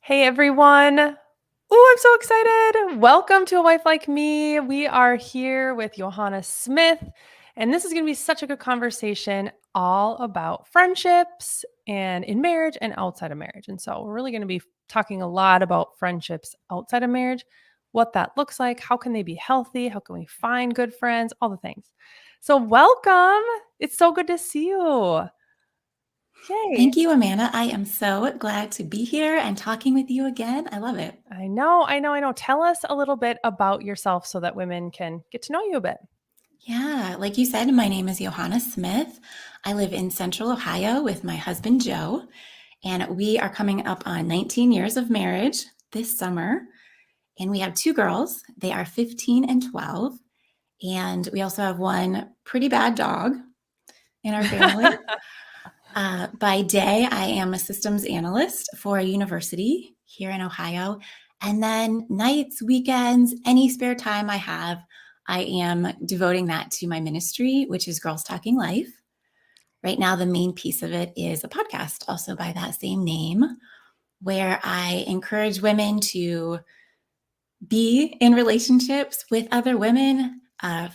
Hey everyone. I'm so excited. Welcome to A Wife Like Me. We are here with Yohonna Smith, and this is going to be such a good conversation all about friendships and in marriage and outside of marriage. And so we're really going to be talking a lot about friendships outside of marriage, what that looks like, how can they be healthy, how can we find good friends, all the things. So welcome. It's so good to see you. Yay. Thank you, Amanda. I am so glad to be here and talking with you again. I love it. I know. Tell us a little bit about yourself so that women can get to know you a bit. Yeah, like you said, my name is Yohonna Smith. I live in Central Ohio with my husband, Joe, and we are coming up on 19 years of marriage this summer. And we have two girls. They are 15 and 12. And we also have one pretty bad dog in our family. By day, I am a systems analyst for a university here in Ohio. And then nights, weekends, any spare time I have, I am devoting that to my ministry, which is Girls Talking Life. Right now, the main piece of it is a podcast, also by that same name, where I encourage women to be in relationships with other women.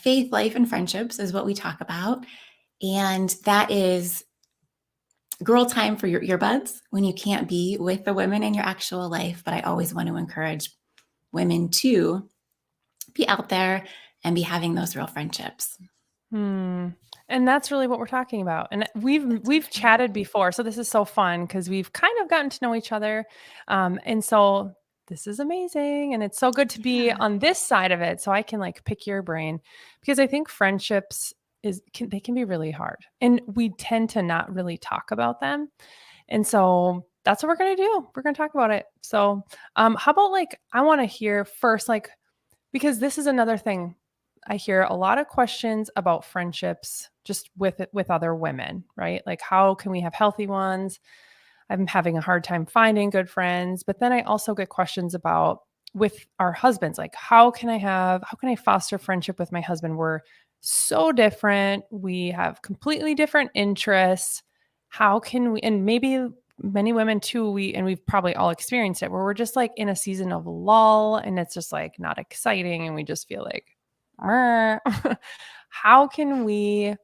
Faith, life, and friendships is what we talk about. And that is girl time for your earbuds when you can't be with the women in your actual life. But I always want to encourage women to be out there and be having those real friendships. And that's really what we're talking about. And we've chatted before, so this is so fun because we've kind of gotten to know each other. And so this is amazing, and it's so good to be Yeah. on this side of it, so I can like pick your brain because I think friendships they can be really hard, and we tend to not really talk about them. And so that's what we're gonna do. We're gonna talk about it. So, how about like I want to hear first, like because this is another thing. I hear a lot of questions about friendships just with other women, right? Like how can we have healthy ones? I'm having a hard time finding good friends, but then I also get questions about with our husbands, like how can I foster friendship with my husband? We're so different. We have completely different interests. How can we, and maybe many women too, we've probably all experienced it where we're just like in a season of lull and it's just like not exciting and we just feel like how can we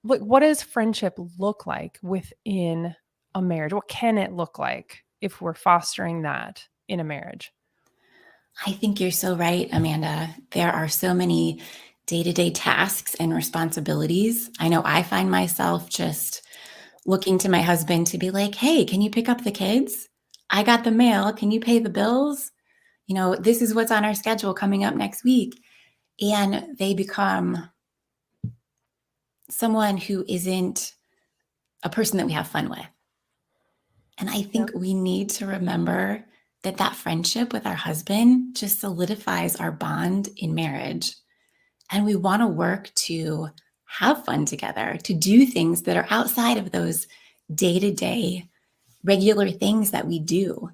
what does friendship look like within a marriage? What can it look like if we're fostering that in a marriage? I think you're so right, Amanda. There are so many day to day tasks and responsibilities. I know I find myself just looking to my husband to be like, hey, can you pick up the kids? I got the mail. Can you pay the bills? This is what's on our schedule coming up next week. And they become someone who isn't a person that we have fun with. And I Yep. think we need to remember that that friendship with our husband just solidifies our bond in marriage. And we want to work to have fun together, to do things that are outside of those day to day regular things that we do.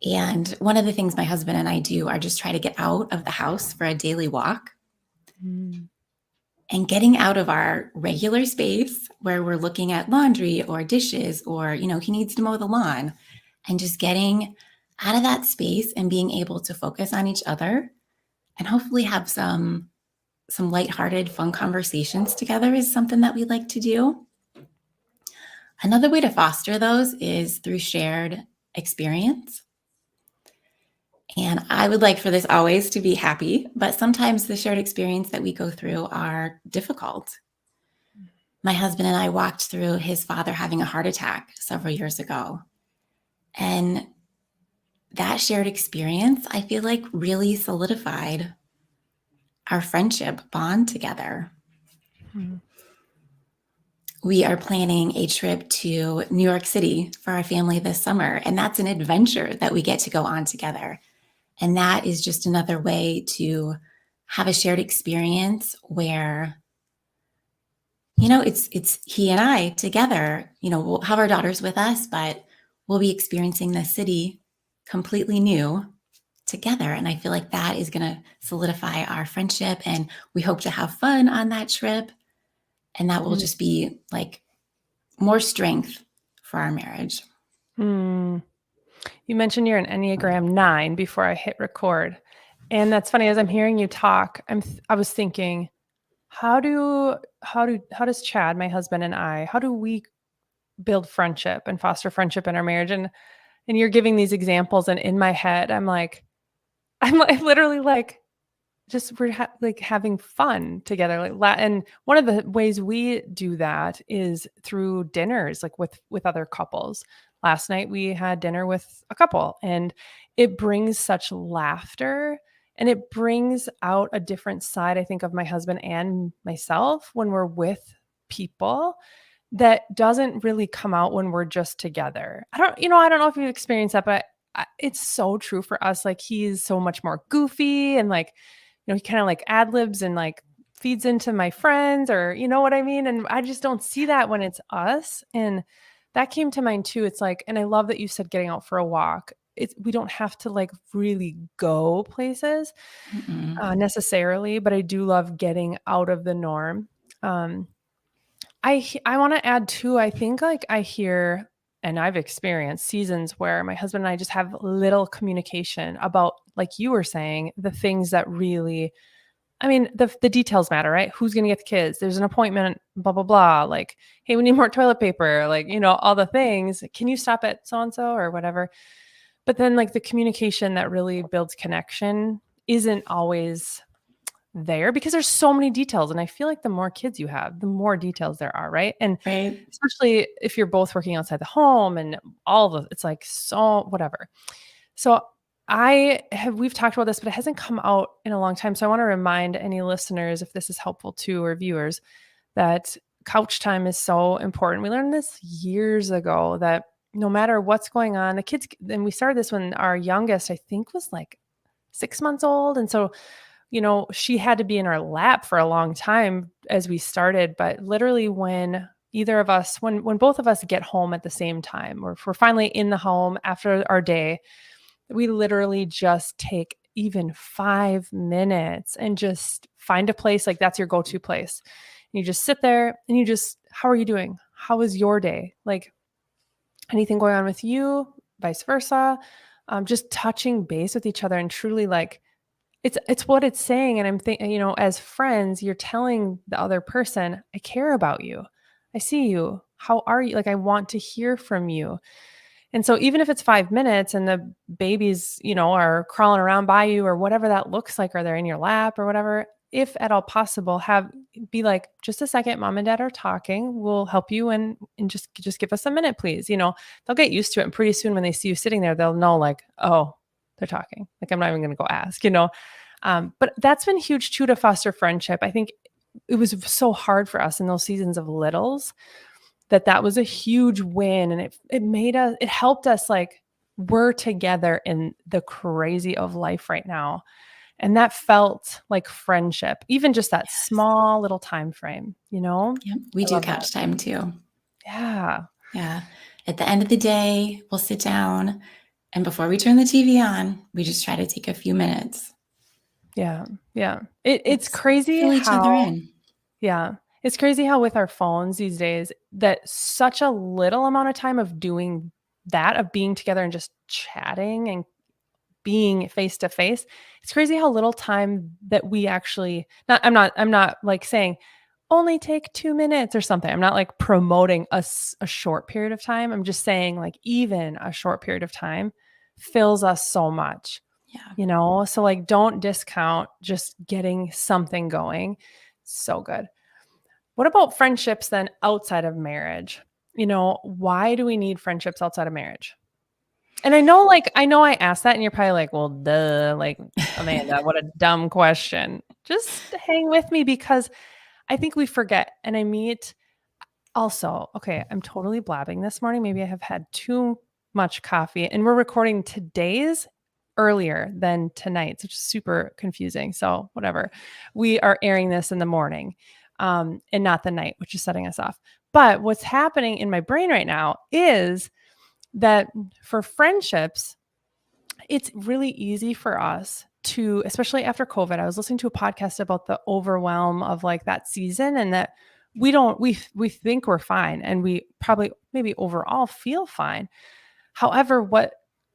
And one of the things my husband and I do are just try to get out of the house for a daily walk. Mm. And getting out of our regular space where we're looking at laundry or dishes or, he needs to mow the lawn, and just getting out of that space and being able to focus on each other and hopefully have some lighthearted, fun conversations together is something that we like to do. Another way to foster those is through shared experience. And I would like for this always to be happy, but sometimes the shared experience that we go through are difficult. My husband and I walked through his father having a heart attack several years ago. And that shared experience, I feel like, really solidified our friendship bond together. Mm. We are planning a trip to New York City for our family this summer, and that's an adventure that we get to go on together. And that is just another way to have a shared experience where it's he and I together. We'll have our daughters with us, but we'll be experiencing the city completely new together. And I feel like that is going to solidify our friendship. And we hope to have fun on that trip. And that will Mm. just be like more strength for our marriage. Mm. You mentioned you're an Enneagram 9 before I hit record. And that's funny, as I'm hearing you talk, I was thinking, how does Chad, my husband, and I, how do we build friendship and foster friendship in our marriage? And you're giving these examples, and in my head, I'm literally like, just we're like having fun together, and one of the ways we do that is through dinners, like with other couples. Last night we had dinner with a couple, and it brings such laughter, and it brings out a different side, I think, of my husband and myself when we're with people that doesn't really come out when we're just together. I don't know if you've experienced that, but it's so true for us. Like, he's so much more goofy, and like, he kind of like ad libs and like feeds into my friends, or you know what I mean? And I just don't see that when it's us. And that came to mind too. It's like, and I love that you said getting out for a walk. We don't have to like really go places necessarily, but I do love getting out of the norm. Um, I want to add too, I think like I hear, and I've experienced seasons where my husband and I just have little communication about, like you were saying, the things that really, I mean, the details matter, right? Who's going to get the kids? There's an appointment, blah, blah, blah. Like, hey, we need more toilet paper, like, all the things. Can you stop at so-and-so or whatever? But then like the communication that really builds connection isn't always there, because there's so many details. And I feel like the more kids you have, the more details there are, right? And Right. especially if you're both working outside the home and it's like, so whatever. So we've talked about this, but it hasn't come out in a long time. So I want to remind any listeners, if this is helpful to, or viewers, that couch time is so important. We learned this years ago, that no matter what's going on, the kids, and we started this when our youngest, I think, was like 6 months old. And so she had to be in our lap for a long time as we started. But literally when either of us, when both of us get home at the same time, or if we're finally in the home after our day, we literally just take even 5 minutes and just find a place. Like, that's your go-to place. And you just sit there and how are you doing? How was your day? Like, anything going on with you, vice versa. Just touching base with each other, and truly, like, it's what it's saying. And I'm thinking, as friends, you're telling the other person, I care about you. I see you. How are you? Like, I want to hear from you. And so even if it's 5 minutes and the babies, are crawling around by you, or whatever that looks like, or they're in your lap or whatever, if at all possible, be like, just a second, mom and dad are talking. We'll help you, and just give us a minute, please. They'll get used to it. And pretty soon when they see you sitting there, they'll know, like, oh, they're talking. Like, I'm not even going to go ask, but that's been huge too, to foster friendship. I think it was so hard for us in those seasons of littles, that was a huge win. And it helped us, like, we're together in the crazy of life right now. And that felt like friendship, even just that small little time frame, Yep. We I do love couch that. time too. Yeah. Yeah. At the end of the day, we'll sit down, and before we turn the TV on, we just try to take a few minutes. Yeah. Yeah. It's Let's crazy fill each other how, in. yeah, it's crazy how with our phones these days, that such a little amount of time of doing that, of being together and just chatting and being face to face. It's crazy how little time that we actually, I'm not like saying only take 2 minutes or something. I'm not like promoting a short period of time. I'm just saying, like, even a short period of time fills us so much, Yeah. so like, don't discount just getting something going. So good. What about friendships then outside of marriage? Why do we need friendships outside of marriage? And I know I asked that, and you're probably like, well, duh, like, Amanda, what a dumb question. Just hang with me, because I think we forget. And I meet also, okay, I'm totally blabbing this morning. Maybe I have had too much coffee, and we're recording today's earlier than tonight's, which is super confusing. So whatever, we are airing this in the morning, and not the night, which is setting us off. But what's happening in my brain right now is that for friendships, it's really easy for us to, especially after COVID, I was listening to a podcast about the overwhelm of like that season, and that we think we're fine, and we probably maybe overall feel fine. However,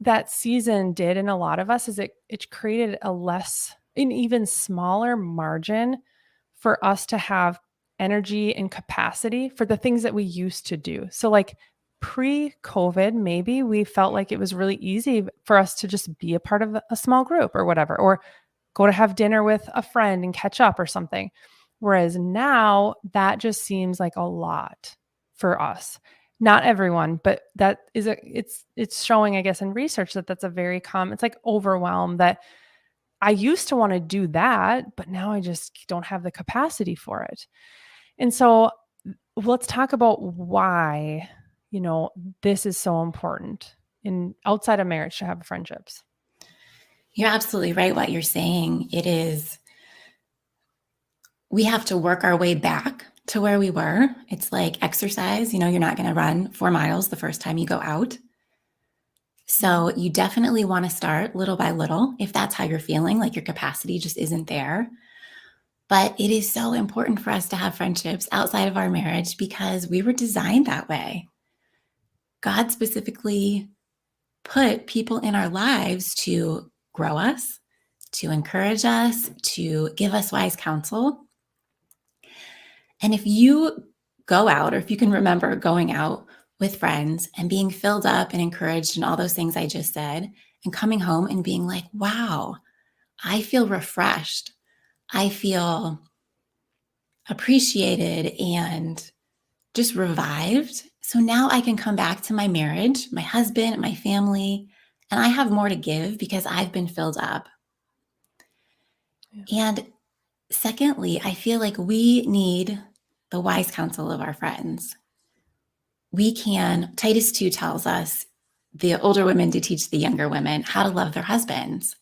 that season did in a lot of us is it created an even smaller margin for us to have energy and capacity for the things that we used to do. So like pre-COVID, maybe we felt like it was really easy for us to just be a part of a small group or whatever, or go to have dinner with a friend and catch up or something. Whereas now that just seems like a lot for us. Not everyone, but that is it's showing, I guess, in research that that's a very common, it's like overwhelm that I used to want to do that, but now I just don't have the capacity for it. And so let's talk about why, this is so important in outside of marriage to have friendships. You're absolutely right what you're saying. It is, we have to work our way back to where we were. It's like exercise. You're not going to run 4 miles the first time you go out. So you definitely want to start little by little if that's how you're feeling, like your capacity just isn't there. But it is so important for us to have friendships outside of our marriage because we were designed that way. God specifically put people in our lives to grow us, to encourage us, to give us wise counsel. And if you go out, or if you can remember going out with friends and being filled up and encouraged and all those things I just said, and coming home and being like, wow, I feel refreshed. I feel appreciated and just revived. So now I can come back to my marriage, my husband, my family, and I have more to give because I've been filled up. Yeah. And secondly, I feel like we need the wise counsel of our friends. Titus 2 tells us the older women to teach the younger women how to love their husbands.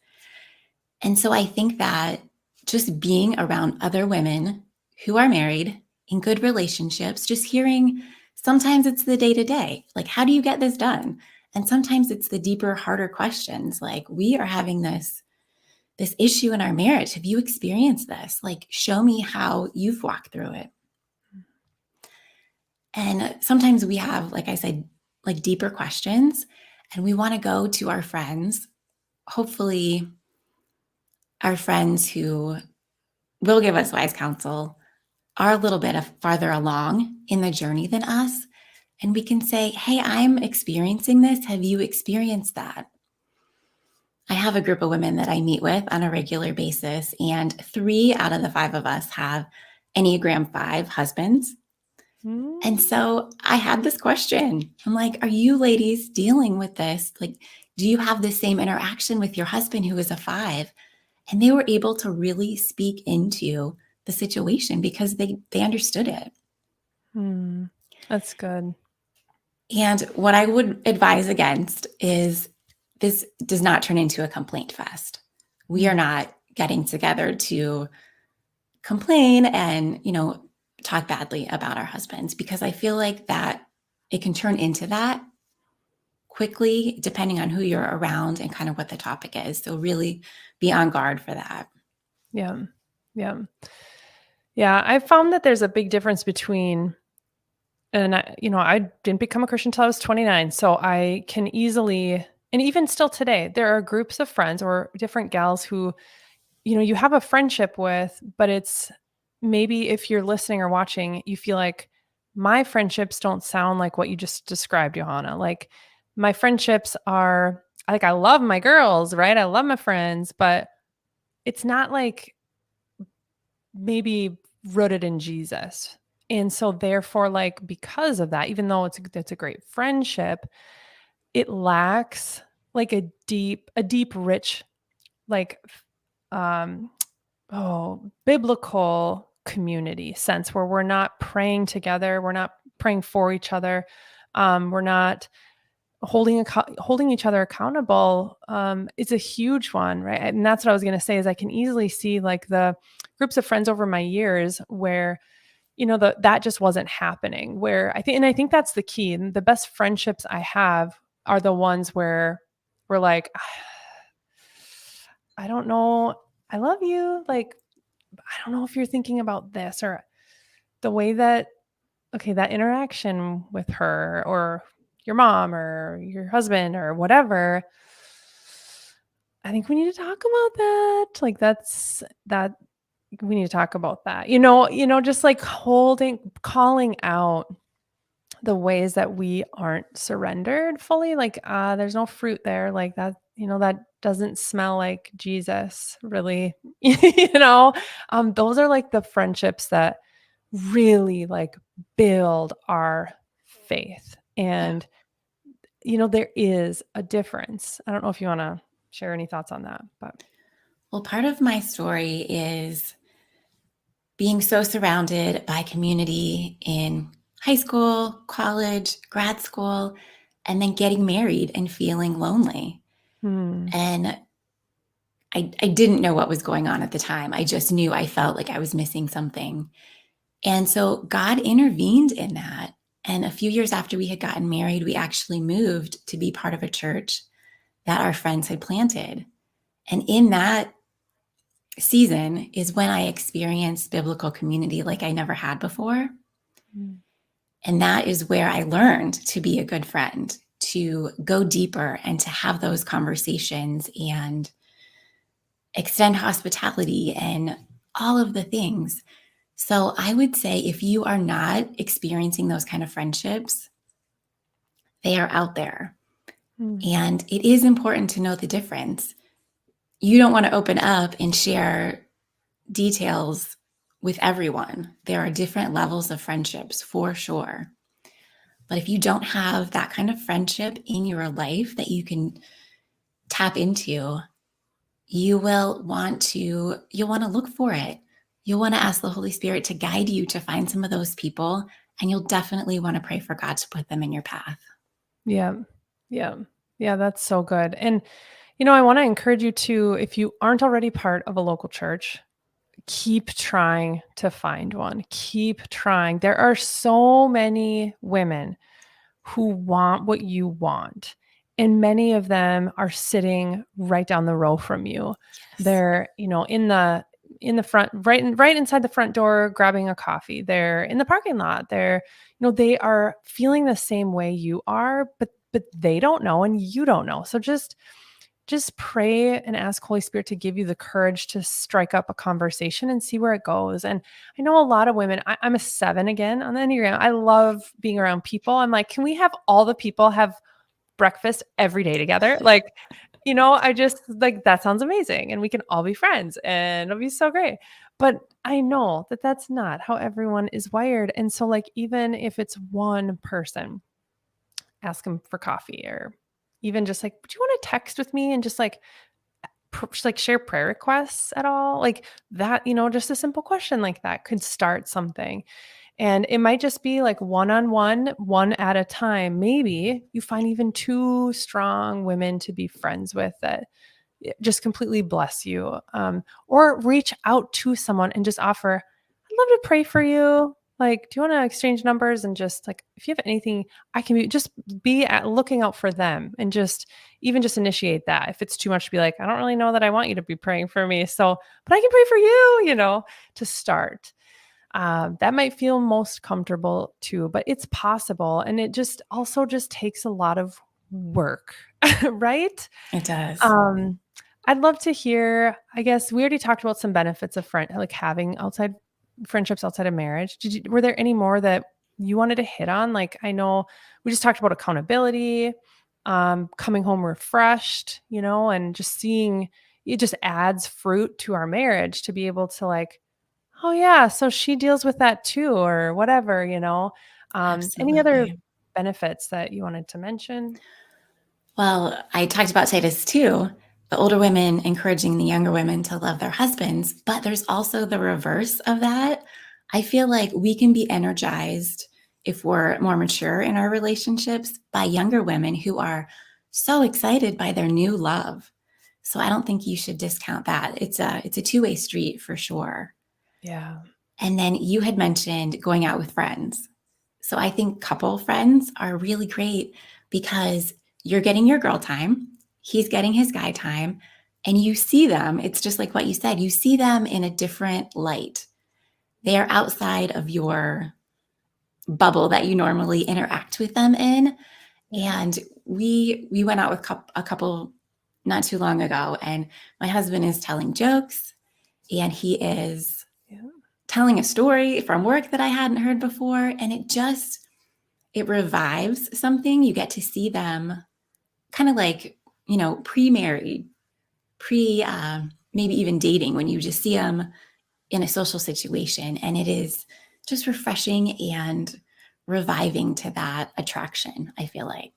And so I think that just being around other women who are married in good relationships, just hearing, sometimes it's the day to day, like, how do you get this done? And sometimes it's the deeper, harder questions, like, we are having this issue in our marriage. Have you experienced this? Like, show me how you've walked through it. And sometimes we have, like I said, like deeper questions, and we want to go to our friends, hopefully our friends who will give us wise counsel are a little bit farther along in the journey than us. And we can say, hey, I'm experiencing this. Have you experienced that? I have a group of women that I meet with on a regular basis, and 3 out of the 5 of us have Enneagram 5 husbands. And so I had this question. I'm like, are you ladies dealing with this? Like, do you have the same interaction with your husband who is a 5? And they were able to really speak into the situation because they understood it. That's good. And what I would advise against is this does not turn into a complaint fest. We are not getting together to complain and, talk badly about our husbands, because I feel like that it can turn into that quickly, depending on who you're around and kind of what the topic is. So really be on guard for that. Yeah. Yeah. Yeah. I found that there's a big difference between, and I didn't become a Christian until I was 29. So I can easily, and even still today, there are groups of friends or different gals who, you have a friendship with, but it's maybe if you're listening or watching, you feel like my friendships don't sound like what you just described, Yohonna. Like my friendships are like, I love my girls, right? I love my friends, but it's not like maybe rooted in Jesus. And so therefore, like, because of that, even though it's a great friendship, it lacks like a deep, rich, like, um, biblical community sense where we're not praying together. We're not praying for each other. We're not holding each other accountable. Is a huge one, right? And that's what I was going to say is I can easily see like the groups of friends over my years where that just wasn't happening, where I think that's the key. And the best friendships I have are the ones where we're like, I don't know, I love you, like, I don't know if you're thinking about this, or the way that, okay, that interaction with her or your mom or your husband or whatever, I think we need to talk about that. Like that we need to talk about that. Just like calling out the ways that we aren't surrendered fully, like, there's no fruit there, like that, that doesn't smell like Jesus, really. Those are like the friendships that really like build our faith. Yeah. And, there is a difference. I don't know if you want to share any thoughts on that, but Well, part of my story is being so surrounded by community in high school, college, grad school, and then getting married and feeling lonely. hmm, And I didn't know what was going on at the time. I just knew I felt like I was missing something. And so God intervened in that. And a few years after we had gotten married, we actually moved to be part of a church that our friends had planted. And in that season is when I experienced biblical community like I never had before. hmm, And that is where I learned to be a good friend, to go deeper and to have those conversations and extend hospitality and all of the things. So I would say if you are not experiencing those kind of friendships, they are out there. hmm. And it is important to know the difference. You don't want to open up and share details with everyone. There are different levels of friendships for sure. But if you don't have that kind of friendship in your life that you can tap into, you'll want to look for it. You'll want to ask the Holy Spirit to guide you to find some of those people, and you'll definitely want to pray for God to put them in your path. Yeah. Yeah. Yeah, that's so good. And I want to encourage you to, if you aren't already part of a local church, keep trying to find one. Keep trying. There are so many women who want what you want. And many of them are sitting right down the row from you. Yes, They're, in the front, right inside the front door, grabbing a coffee. They're in the parking lot. They are feeling the same way you are, but they don't know and you don't know. So just pray and ask Holy Spirit to give you the courage to strike up a conversation and see where it goes. And I know a lot of women, I'm a 7 again on the Enneagram. I love being around people. I'm like, can we have all the people have breakfast every day together? Like, I just like, that sounds amazing. And we can all be friends and it'll be so great. But I know that that's not how everyone is wired. And so like, even if it's one person, ask them for coffee, or even just like, would you want to text with me and just like, like share prayer requests at all? Like that, just a simple question like that could start something. And it might just be like one-on-one, one at a time. Maybe you find even 2 strong women to be friends with that just completely bless you. Or reach out to someone and just offer, I'd love to pray for you. Like, do you want to exchange numbers? And just like, if you have anything, I can be at looking out for them, and just initiate that. If it's too much to be like, I don't really know that I want you to be praying for me. So, but I can pray for you, to start. That might feel most comfortable too, but it's possible. And it just also just takes a lot of work, right? it does. Um, I'd love to hear, I guess we already talked about some benefits of like having outside friendships outside of marriage. Were there any more that you wanted to hit on? Like, I know we just talked about accountability, coming home refreshed, and just seeing it just adds fruit to our marriage to be able to like, oh yeah, so she deals with that too, or whatever. Any other Absolutely. benefits that you wanted to mention? Well, I talked about Titus too, the older women encouraging the younger women to love their husbands, but there's also the reverse of that. I feel like we can be energized if we're more mature in our relationships by younger women who are so excited by their new love. So I don't think you should discount that. It's a two-way street for sure. Yeah. And then you had mentioned going out with friends. So I think couple friends are really great because you're getting your girl time, he's getting his guy time, and you see them. It's just like what you said, you see them in a different light. They are outside of your bubble that you normally interact with them in. Yeah. And we went out with a couple not too long ago, and my husband is telling jokes, and he is Yeah. telling a story from work that I hadn't heard before, and it revives something. You get to see them kind of like, pre-married, pre maybe even dating, when you just see them in a social situation, and it is just refreshing and reviving to that attraction, I feel like.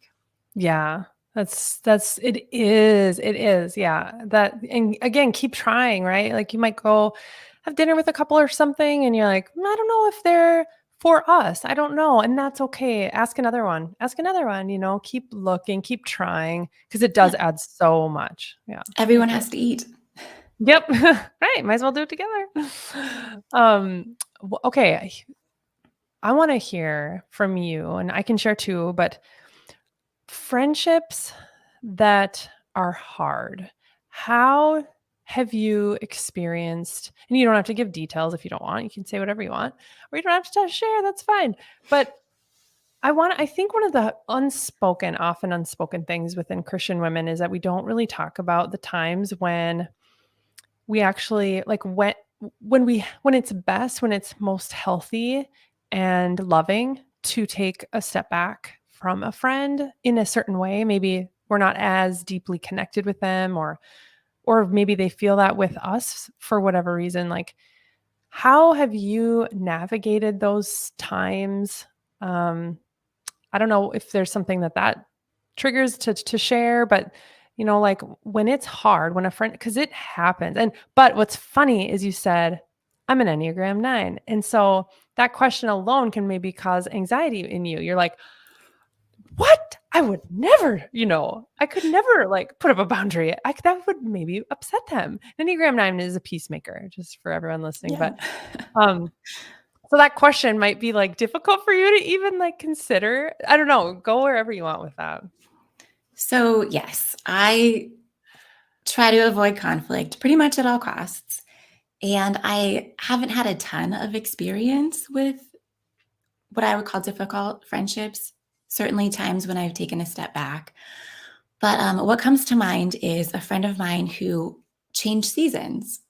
Yeah. It is. Yeah. That, and again, keep trying, right? Like you might go have dinner with a couple or something and you're like, I don't know if they're for us. I don't know. And that's okay. Ask another one, keep looking, keep trying because it does Yeah, add so much. Yeah. I everyone agree. has to eat. Yep. Right. Might as well do it together. Okay. I want to hear from you and I can share too, but friendships that are hard, how have you experienced, and you don't have to give details if you don't want, you can say whatever you want, or you don't have to share, that's fine. But I think one of the often unspoken things within Christian women is that we don't really talk about the times when we actually like when it's best, when it's most healthy and loving to take a step back from a friend in a certain way. Maybe we're not as deeply connected with them, or maybe they feel that with us for whatever reason. Like, how have you navigated those times? Um, I don't know if there's something that triggers to share, but like when it's hard, when a friend, because it happens. But what's funny is you said, I'm an Enneagram 9. And so that question alone can maybe cause anxiety in you. You're like, what? I would never, I could never like put up a boundary. That would maybe upset them. Enneagram 9 is a peacemaker, just for everyone listening. Yeah. But um, so that question might be like difficult for you to even like consider. I don't know. Go wherever you want with that. So, yes, I try to avoid conflict pretty much at all costs. And I haven't had a ton of experience with what I would call difficult friendships, certainly times when I've taken a step back. But what comes to mind is a friend of mine who changed seasons.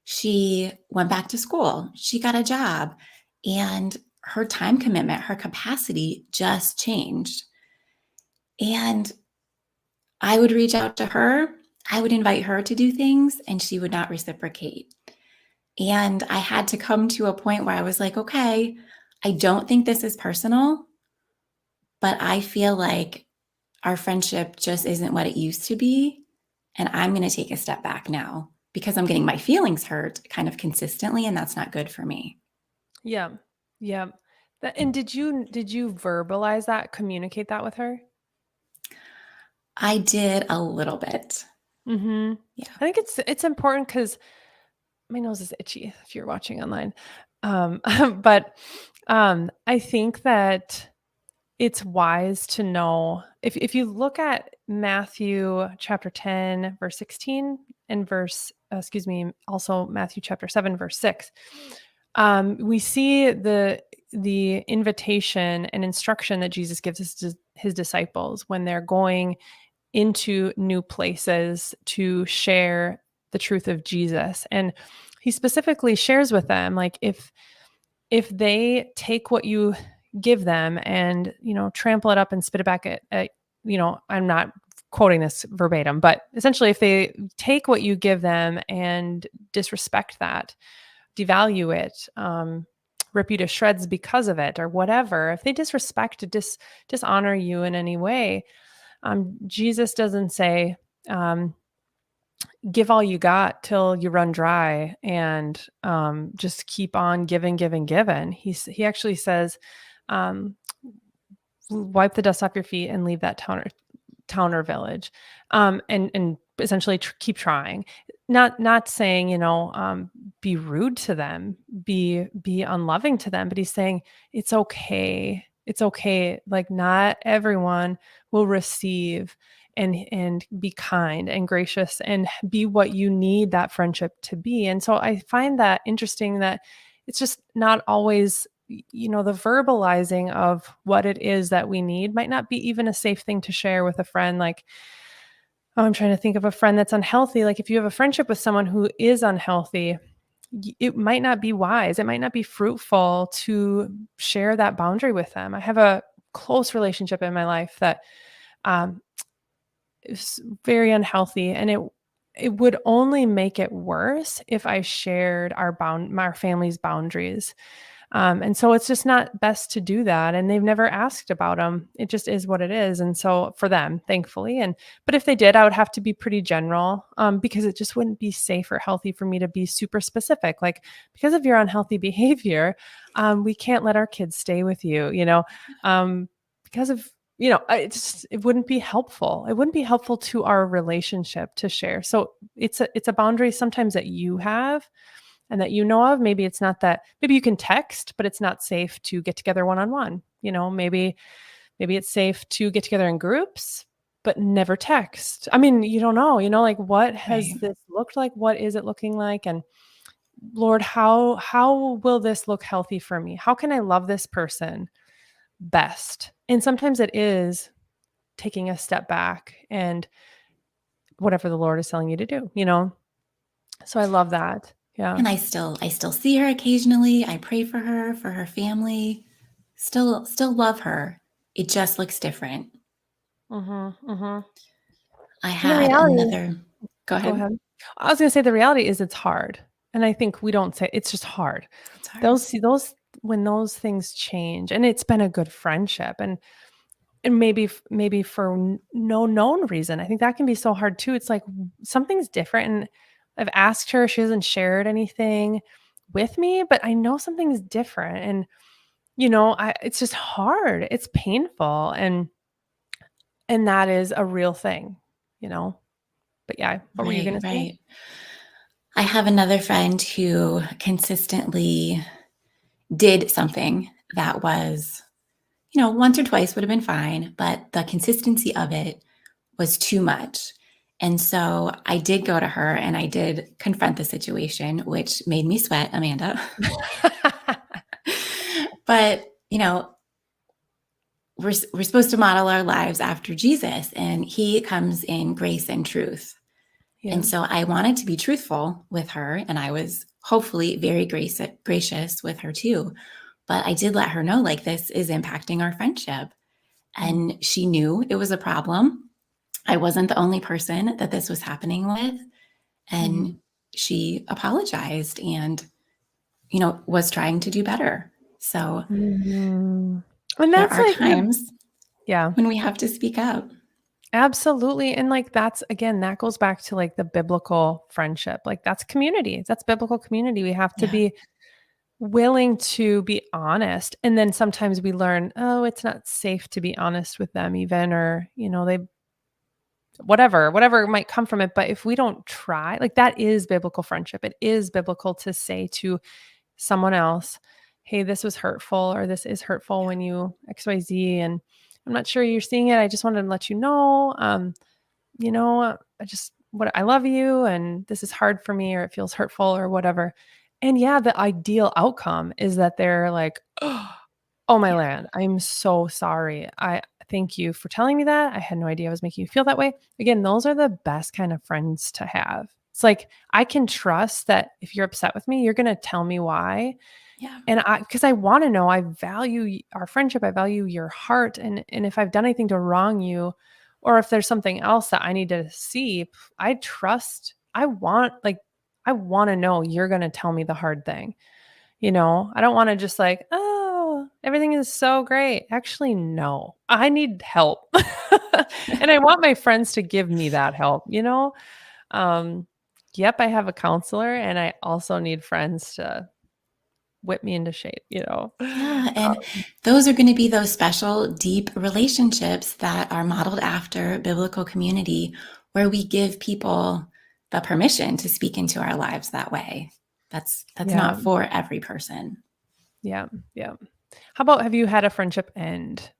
She went back to school, she got a job, and her time commitment, her capacity just changed. And I would reach out to her, I would invite her to do things, and she would not reciprocate. And I had to come to a point where I was like, okay, I don't think this is personal, but I feel like our friendship just isn't what it used to be. And I'm going to take a step back now because I'm getting my feelings hurt kind of consistently. And that's not good for me. Yeah. Yeah. And did you verbalize that, communicate that with her? I did a little bit. Mhm. Yeah. I think it's important because my nose is itchy if you're watching online. Um, but I think that it's wise to know if you look at Matthew chapter 10, verse 16, and also Matthew chapter 7, verse 6. We see the invitation and instruction that Jesus gives his disciples when they're going into new places to share the truth of Jesus. And he specifically shares with them, like, if they take what you give them and, trample it up and spit it back at I'm not quoting this verbatim, but essentially if they take what you give them and disrespect that, devalue it, rip you to shreds because of it or whatever, if they disrespect, dishonor you in any way, Jesus doesn't say, give all you got till you run dry and just keep on giving, giving, giving. He actually says, um, wipe the dust off your feet and leave that town or village, and essentially keep trying. Not saying, be rude to them, be unloving to them, but he's saying it's okay. It's okay. Like, not everyone will receive and be kind and gracious and be what you need that friendship to be. And so I find that interesting that it's just not always, the verbalizing of what it is that we need might not be even a safe thing to share with a friend. Like, Oh, I'm trying to think of a friend that's unhealthy. Like if you have a friendship with someone who is unhealthy, it might not be wise. It might not be fruitful to share that boundary with them. I have a close relationship in my life that um, is very unhealthy, and it would only make it worse if I shared our family's boundaries. And so it's just not best to do that. And they've never asked about them. It just is what it is. And so for them, thankfully, but if they did, I would have to be pretty general, because it just wouldn't be safe or healthy for me to be super specific. Like, because of your unhealthy behavior, we can't let our kids stay with you, because of, it wouldn't be helpful. It wouldn't be helpful to our relationship to share. So it's a boundary sometimes that you have and that you know of. Maybe it's not that, maybe you can text, but it's not safe to get together one-on-one. Maybe it's safe to get together in groups, but never text. I mean, you don't know, like what has Right. this looked like? What is it looking like? And Lord, how will this look healthy for me? How can I love this person best? And sometimes it is taking a step back and whatever the Lord is telling you to do. So I love that. Yeah. And I still see her occasionally. I pray for her family. Still love her. It just looks different. Mhm. Mhm. I And the had reality another Go Go ahead. ahead. I was gonna say the reality is it's hard, and I think we don't say it's just hard. It's hard. Those when those things change, and it's been a good friendship, and maybe for no known reason, I think that can be so hard too. It's like something's different, and I've asked her, she hasn't shared anything with me, but I know something's different, and it's just hard. It's painful, and that is a real thing, you know. But yeah, what were you Right, gonna say? right. I have another friend who consistently did something that was, once or twice would have been fine, but the consistency of it was too much. And so I did go to her and I did confront the situation, which made me sweat, Amanda. But, we're supposed to model our lives after Jesus, and he comes in grace and truth. Yeah. And so I wanted to be truthful with her, and I was hopefully very gracious with her too. But I did let her know, like, this is impacting our friendship. Mm. And she knew it was a problem. I wasn't the only person that this was happening with. Mhm. And she apologized and, was trying to do better. So Mhm. And there that's are like times yeah, when we have to speak up. absolutely, and, like, that's again, that goes back to, like, the biblical friendship, like, that's community, that's biblical community. We have to Yeah. be willing to be honest, and then sometimes we learn, "Oh, it's not safe to be honest with them even," or, they whatever might come from it, but if we don't try, like, that is biblical friendship. It is biblical to say to someone else, "Hey, this was hurtful," or "This is hurtful when you XYZ, and I'm not sure you're seeing it. I just wanted to let you know, I just what I love you and this is hard for me or it feels hurtful or whatever." And yeah, the ideal outcome is that they're like, "Oh my Yeah. land, I'm so sorry. I thank you for telling me that. I had no idea I was making you feel that way." Again, those are the best kind of friends to have. It's like I can trust that if you're upset with me, you're going to tell me why. Yeah. And because I want to know, I value our friendship, I value your heart, and if I've done anything to wrong you, or if there's something else that I need to see, I trust. I want to know you're going to tell me the hard thing. I don't want to just like, oh, everything is so great. Actually, no, I need help, and I want my friends to give me that help. Um, yep, I have a counselor, and I also need friends to whip me into shape. Yeah. And those are going to be those special, deep relationships that are modeled after biblical community, where we give people the permission to speak into our lives that way. That's Yeah, not for every person. yeah, yeah. How about have you had a friendship end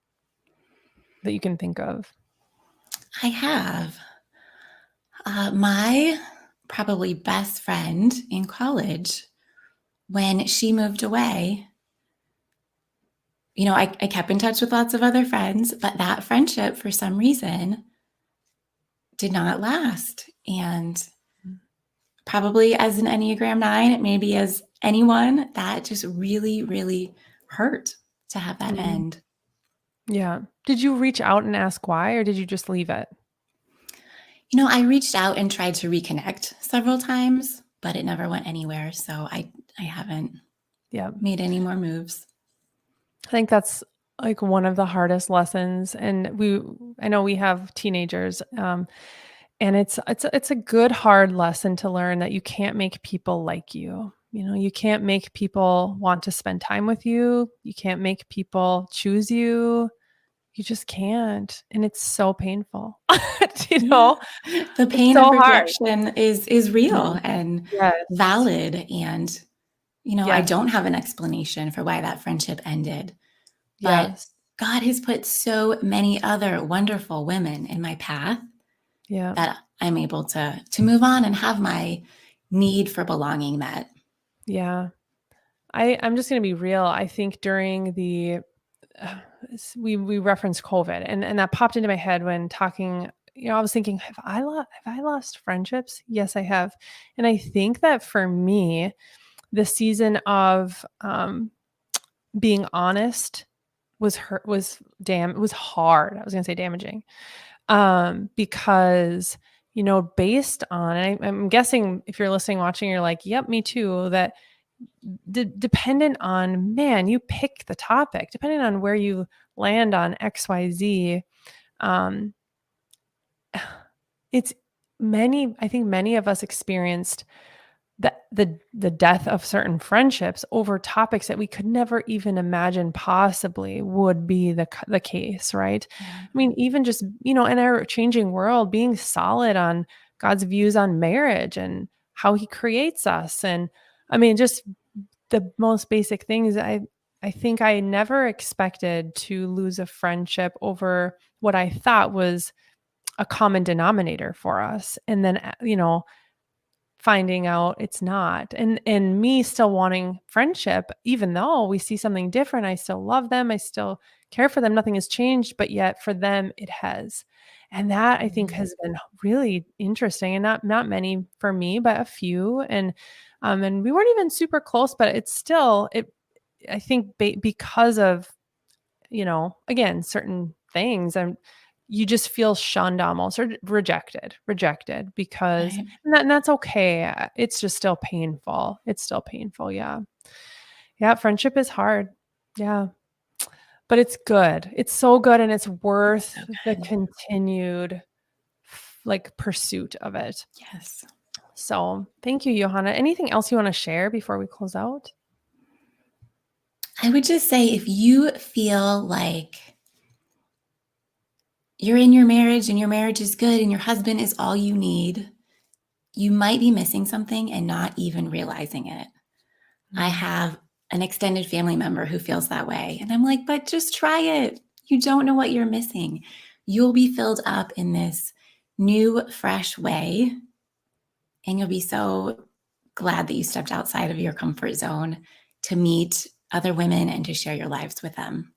that you can think of? I have my probably best friend in college, when she moved away. I kept in touch with lots of other friends, but that friendship, for some reason, did not last. And probably as an Enneagram 9, maybe as anyone, that just really, really hurt to have that Mhm. end. Yeah. Did you reach out and ask why, or did you just leave it? I reached out and tried to reconnect several times, but it never went anywhere. So I haven't Yeah. made any more moves. I think that's like one of the hardest lessons. And I know we have teenagers, and it's a good hard lesson to learn that you can't make people like you. You can't make people want to spend time with you. You can't make people choose you. You just can't, and it's so painful. You Yeah. know, The it's pain of so hard. rejection is real Mhm. and Yes. valid. And, I Yes. don't have an explanation for why that friendship ended, but Yes. God has put so many other wonderful women in my path Yeah. that I'm able to move on and have my need for belonging met. Yeah. I'm just gonna be real. I think during the uh, we referenced COVID, and that popped into my head when talking. I was thinking, have I lost friendships? Yes, I have, and I think that for me, the season of being honest it was hard. I was gonna say damaging, because based on, and I'm guessing if you're listening, watching, you're like, yep, me too. That dependent on, man, you pick the topic, depending on where you land on XYZ. Um, it's I think many of us experienced the death of certain friendships over topics that we could never even imagine possibly would be the case, right? Yeah. I mean, even just, in our changing world, being solid on God's views on marriage and how he creates us. And I mean, just the most basic things. I think I never expected to lose a friendship over what I thought was a common denominator for us. And then, finding out it's not, and me still wanting friendship even though we see something different. I still love them, I still care for them, nothing has changed, but yet for them it has. And that, I think, Mhm. has been really interesting, and not many for me, but a few. And we weren't even super close, but it's still it I think because of, again, certain things, and you just feel shunned almost, or rejected, because, Right. and that's okay. It's just still painful. It's still painful. Yeah. Yeah. Friendship is hard. Yeah. But it's good. It's so good. And it's It's so worth the good. continued like pursuit of it. Yes. So thank you, Johanna. Anything else you want to share before we close out? I would just say if you feel like you're in your marriage and your marriage is good and your husband is all you need, you might be missing something and not even realizing it. I Mm. have an extended family member who feels that way. And I'm like, but just try it. You don't know what you're missing. You'll be filled up in this new, fresh way. And you'll be so glad that you stepped outside of your comfort zone to meet other women and to share your lives with them.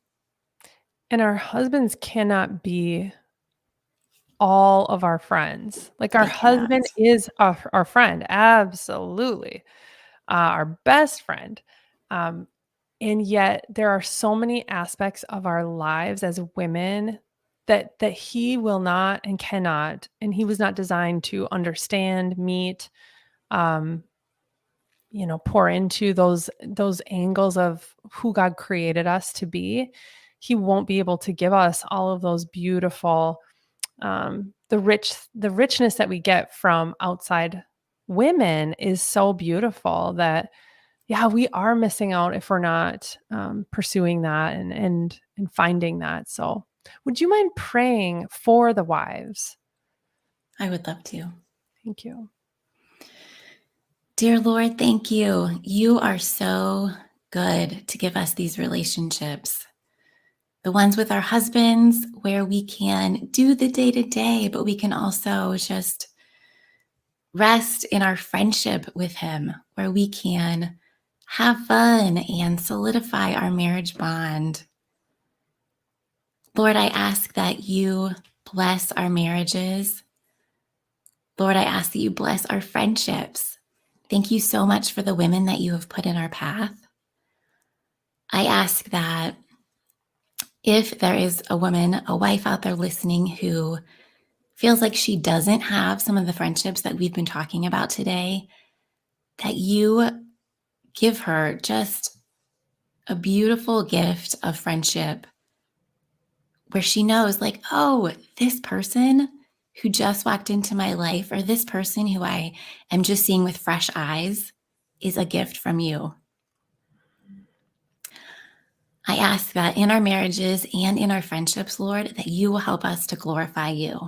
And our husbands cannot be all of our friends. Like, our They cannot. husband is our friend, absolutely, our best friend. Um, and yet there are so many aspects of our lives as women that he will not and cannot, and he was not designed to understand, meet, um, pour into those angles of who God created us to be. He won't be able to give us all of those beautiful, the richness that we get from outside women is so beautiful that, yeah, we are missing out if we're not pursuing that and finding that. So would you mind praying for the wives? I would love to. Thank you. Dear Lord, thank you. You are so good to give us these relationships. The ones with our husbands, where we can do the day to day, but we can also just rest in our friendship with Him, where we can have fun and solidify our marriage bond. Lord, I ask that you bless our marriages, Lord, I ask that you bless our friendships. Thank you so much for the women that you have put in our path. I ask that if there is a woman, a wife out there listening who feels like she doesn't have some of the friendships that we've been talking about today, that you give her just a beautiful gift of friendship where she knows, like, oh, this person who just walked into my life, or this person who I am just seeing with fresh eyes, is a gift from you. I ask that in our marriages and in our friendships, Lord, that you will help us to glorify you,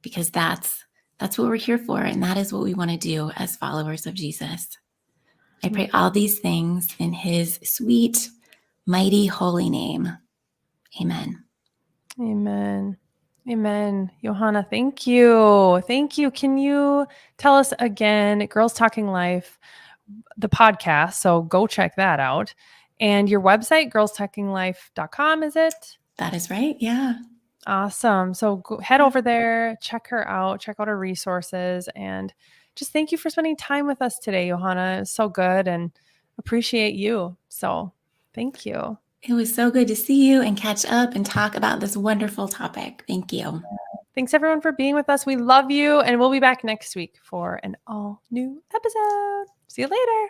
because that's what we're here for, and that is what we want to do as followers of Jesus. I pray all these things in his sweet, mighty, holy name. Amen. Amen. Amen. Yohonna, thank you. Thank you. Can you tell us again, Girls Talking Life, the podcast? So go check that out. And your website, girlstalkinglife.com, is it? That is right. Yeah. Awesome. So head over there, check her out, check out her resources, and just thank you for spending time with us today, Yohonna. It was so good and appreciate you. So thank you. It was so good to see you and catch up and talk about this wonderful topic. Thank you. Thanks everyone for being with us. We love you, and we'll be back next week for an all new episode. See you later.